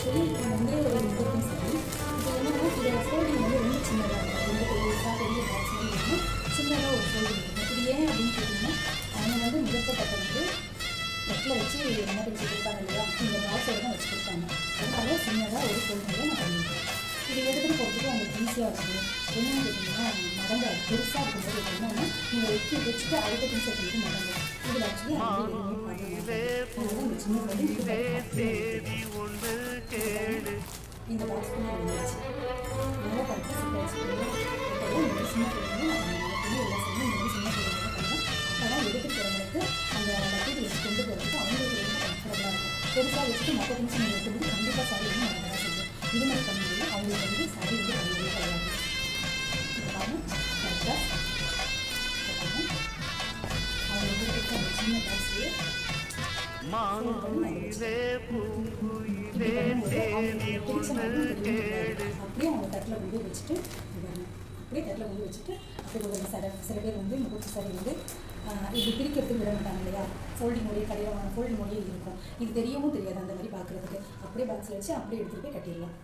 சரி வந்து இதுக்கும் சரி இப்போ என்னன்னா இதோட ஃபோல்டிங் வந்து ரொம்ப சின்னதாக இருக்கும். ரொம்ப பெருசாக பெரிய பாக்ஸ் மாதிரி இருக்கும், சின்னதாக ஒரு ஃபோல்டிங் இருக்கும். இது ஏன் அப்படின்னு கேட்டிங்கன்னா அவங்க வந்து முகப்பட்டத்தை வந்து நெட்டில் வச்சு என்ன வச்சு கொடுப்பாங்க இல்லையா, இந்த பாக்ஸோட தான் வச்சு கொடுப்பாங்க. அதனால சின்னதாக ஒரு ஃபோல்டிங்கில் நான் பண்ணியிருக்கேன். இது எடுத்துகிட்டு போகிறதுக்கு அவங்களுக்கு ஈஸியாக இருக்கும். என்னென்னு கேட்டிங்கன்னா மடங்காது. பெருசாக இருக்கும்போது என்னன்னா நீங்கள் வச்சுட்டு அடுத்த திங்ஸ் எடுத்துட்டு மடங்கும். இதில் ஆக்சுவலி அவங்க எதுவுமே பண்ண இந்த சின்ன இந்த பாக்ஸ் பண்ணி வந்துச்சு. நல்லா பார்த்து சிக்க வச்சுக்கணும். இந்த சின்ன பிள்ளைங்க எல்லாம் செய்யணும். இந்த மாதிரி சின்ன பிள்ளைங்க பண்ணணும். அப்போ தான் எடுத்துகிட்டு போகிறவங்களுக்கு அந்த லக்கேஜ் வச்சு கொண்டு போகிறதுக்கு அவங்களுக்கு ரொம்ப கம்ஃபர்டபுளாக இருக்கும். பெருசாக வச்சுட்டு மற்ற திங்ஸ் நீங்கள் எடுத்துகிட்டு கண்டிப்பாக சாரி வந்து நம்ம தான் செய்யும். இது மாதிரி பண்ணும்போது அவங்களுக்கு வந்து சாரி வந்து பண்ணவே கிடையாது. இதுக்காக கரெக்டாக அவங்க எடுத்துகிட்டு அந்த சின்ன பாக்ஸ்லேயே அப்படியே அவங்க தட்டில் கொண்டு வச்சுட்டு அப்படியே தட்டில் கொண்டு வச்சுட்டு அப்படியே கொடுங்க. சில பேர் வந்து முகூர்த்த சாரி வந்து இது பிரிக்கிறதுக்கு விட மாட்டாங்க இல்லையா, ஃபோல்டிங் மொழியே கடையில் ஃபோல்டிங் மொழியே இருக்கும். இது தெரியவும் தெரியாது அந்த மாதிரி பார்க்குறதுக்கு. அப்படியே பாக்ஸில் வச்சு அப்படியே எடுத்துகிட்டு போய் கட்டிடலாம்.